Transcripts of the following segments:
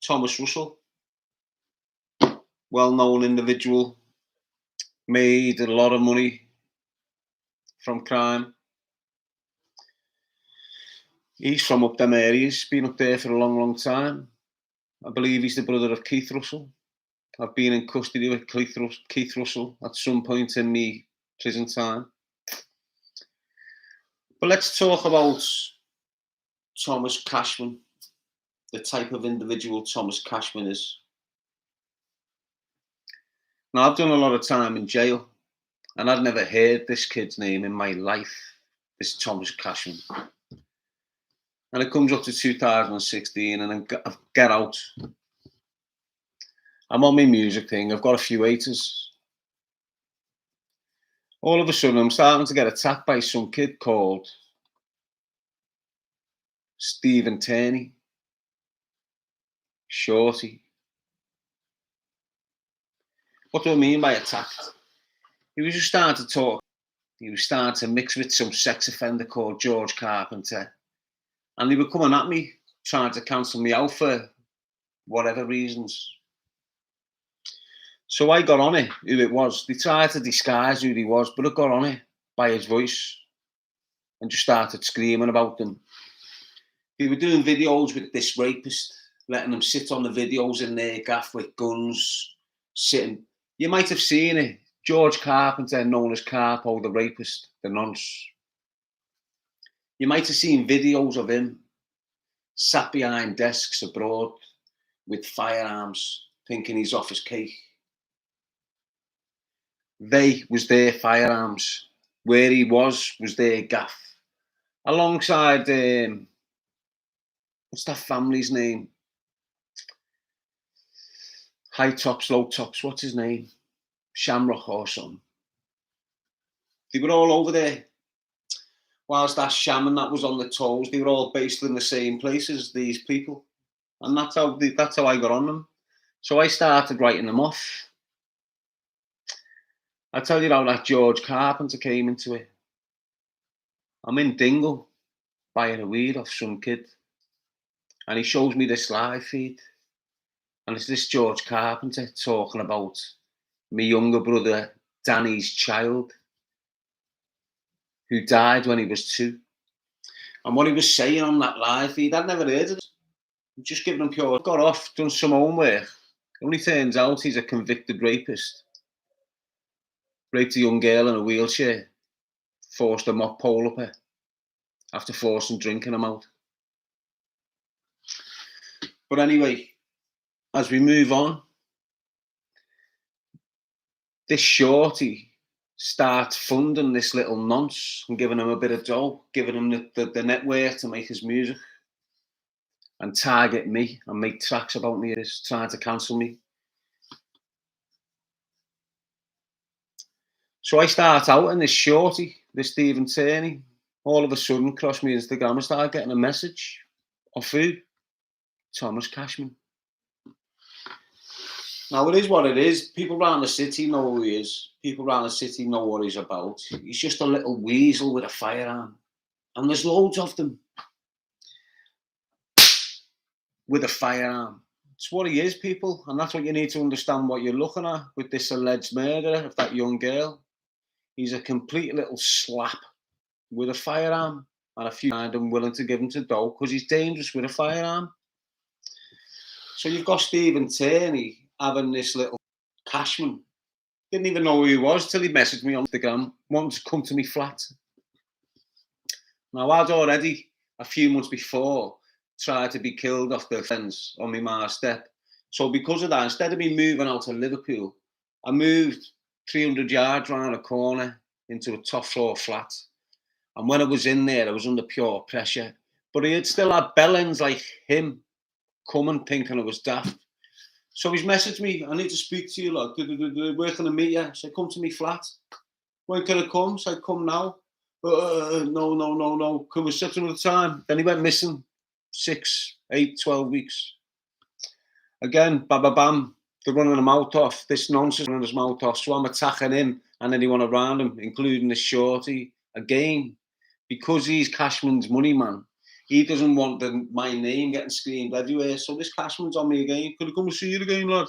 Thomas Russell, well-known individual, made a lot of money from crime. He's from up them areas, been up there for a long, long time. I believe he's the brother of Keith Russell. I've been in custody with Keith Russell at some point in my prison time. But let's talk about Thomas Cashman, the type of individual Thomas Cashman is. Now, I've done a lot of time in jail, and I'd never heard this kid's name in my life, this Thomas Cashman. And it comes up to 2016, and I get out. I'm on my music thing. I've got a few haters. All of a sudden, I'm starting to get attacked by some kid called Stephen Turney, Shorty. What do I mean by attacked? He was just starting to talk. He was starting to mix with some sex offender called George Carpenter. And they were coming at me, trying to cancel me out for whatever reasons. So I got on it, who it was. They tried to disguise who he was, but I got on it by his voice and just started screaming about them. They were doing videos with this rapist, letting them sit on the videos in their gaff with guns, sitting. You might have seen it. George Carpenter, known as Carpo, the rapist, the nonce. You might have seen videos of him sat behind desks abroad with firearms, thinking he's off his cake. They was their firearms. Where he was their gaff. Alongside, what's that family's name? High Tops, Low Tops, what's his name? Shamrock or something. They were all over there. Whilst that shaman that was on the toes, they were all based in the same places, these people. And that's how I got on them. So I started writing them off. I tell you how that George Carpenter came into it. I'm in Dingle buying a weed off some kid. And he shows me this live feed. And it's this George Carpenter talking about my younger brother, Danny's child, who died when he was 2. And what he was saying on that live feed, I'd never heard of it. Just giving him pure. Got off, done some homework. It only turns out he's a convicted rapist. Raped a young girl in a wheelchair, forced a mop pole up her after forcing drinking him out. But anyway, as we move on, this shorty starts funding this little nonce and giving him a bit of dough, giving him the network to make his music and target me and make tracks about me, is trying to cancel me. So I start out in this shorty, this Stephen Turney, all of a sudden cross me Instagram and start getting a message off who? Thomas Cashman. Now it is what it is. People around the city know who he is. People around the city know what he's about. He's just a little weasel with a firearm. And there's loads of them. With a firearm. It's what he is, people. And that's what you need to understand what you're looking at with this alleged murder of that young girl. He's a complete little slap with a firearm. And a few kind and willing to give him to dough because he's dangerous with a firearm. So you've got Stephen Turney having this little Cashman. Didn't even know who he was till he messaged me on Instagram, wanting to come to me flat. Now, I'd already, a few months before, tried to be killed off the fence on my ma's step. So because of that, instead of me moving out to Liverpool, I moved 300 yards round a corner into a top floor flat. And when I was in there, I was under pure pressure. But he had still had bellends like him coming, thinking I was daft. So he's messaged me, I need to speak to you, like, where can I meet you? I said, come to me flat. When can I come? I said, come now. No. Can we set another time? Then he went missing 6, 8, 12 weeks. Again, bam, they're running him out off. This nonsense running his mouth off. So I'm attacking him and anyone around him, including this shorty. Again, because he's Cashman's money man, He doesn't want my name getting screamed everywhere. So this cashman's on me again. Could I come and see you again, lad?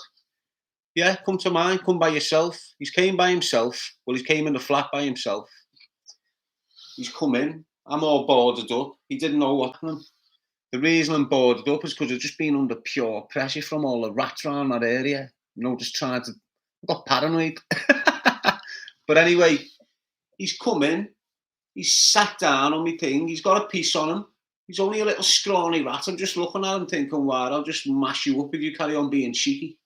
Yeah, come to mine. Come by yourself. He's came by himself. Well, he came in the flat by himself. He's come in. I'm all boarded up. He didn't know what happened. The reason I'm boarded up is because I've just been under pure pressure from all the rats around that area. Just trying to... I got paranoid. But anyway, he's come in. He's sat down on my thing. He's got a piece on him. He's only a little scrawny rat. I'm just looking at him thinking, wow, I'll just mash you up if you carry on being cheeky.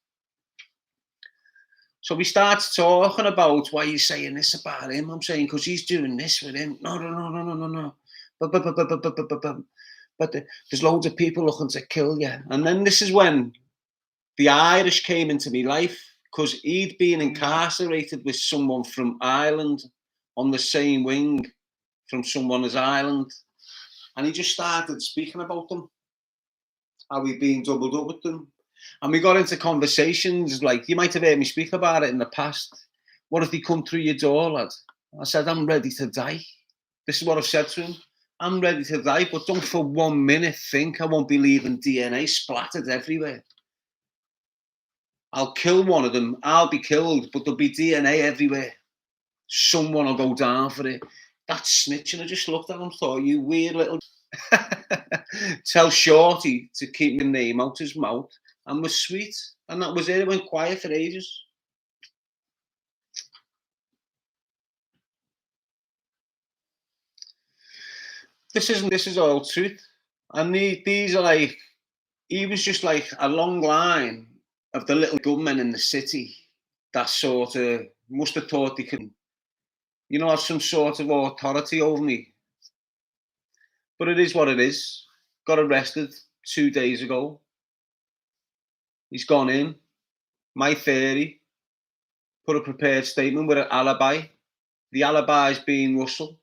So we start talking about why you're saying this about him. I'm saying, because he's doing this with him. No. But there's loads of people looking to kill you. And then this is when the Irish came into my life, because he'd been incarcerated with someone from Ireland on the same wing from someone's island. And he just started speaking about them, how he'd been doubled up with them. And we got into conversations like, you might have heard me speak about it in the past. What if they come through your door, lad? I said, I'm ready to die. This is what I've said to him. I'm ready to die, but don't for 1 minute think I won't be leaving DNA splattered everywhere. I'll kill one of them. I'll be killed, but there'll be DNA everywhere. Someone will go down for it. That's snitching. I just looked at him and thought, you weird little... Tell Shorty to keep my name out his mouth, and was sweet. And that was it. It went quiet for ages. This is all truth. And these are like, he was just like a long line of the little gunmen in the city that sort of must have thought they could, have some sort of authority over me. But it is what it is. Got arrested 2 days ago. He's gone in. My theory, put a prepared statement with an alibi. The alibi's being Russell.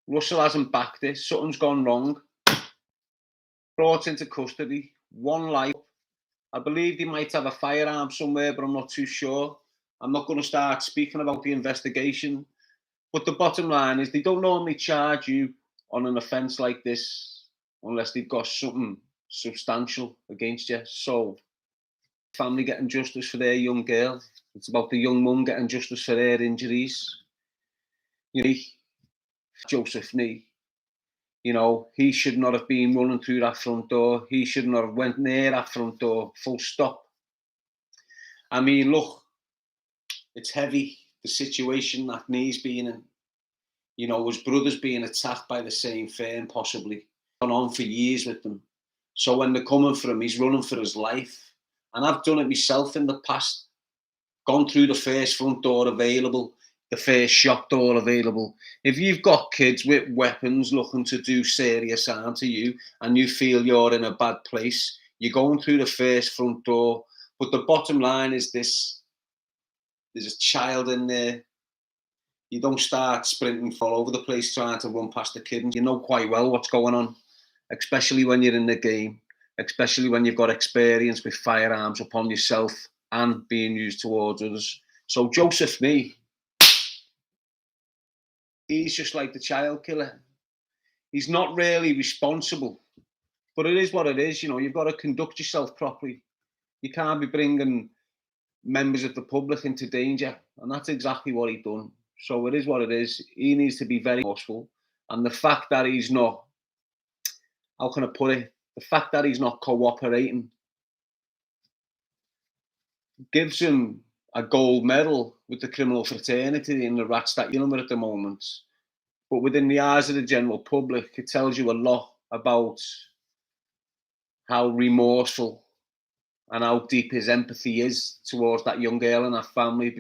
Russell hasn't backed it. Something's gone wrong. Brought into custody. 1 life. I believe they might have a firearm somewhere, but I'm not too sure. I'm not going to start speaking about the investigation. But the bottom line is they don't normally charge you on an offence like this unless they've got something substantial against you. So, family getting justice for their young girl. It's about the young mum getting justice for their injuries. Joseph Nee, he should not have been running through that front door. He should not have went near that front door, full stop. I mean, look, it's heavy, the situation that Nee's been in. His brother's being attacked by the same firm, possibly. Gone on for years with them. So when they're coming for him, he's running for his life. And I've done it myself in the past. Gone through the first front door available, the first shop door available. If you've got kids with weapons looking to do serious harm to you and you feel you're in a bad place, you're going through the first front door. But the bottom line is this. There's a child in there. You don't start sprinting all over the place trying to run past the kid. You know quite well what's going on, especially when you're in the game, especially when you've got experience with firearms upon yourself and being used towards others. So Joseph Nee, he's just like the child killer. He's not really responsible, but it is what it is. You've got to conduct yourself properly. You can't be bringing members of the public into danger, and that's exactly what he done. So it is what it is. He needs to be very forceful, and the fact that he's not, how can I put it, the fact that he's not cooperating gives him a gold medal with the criminal fraternity and the rats that you're with at the moment. But within the eyes of the general public, it tells you a lot about how remorseful and how deep his empathy is towards that young girl and her family.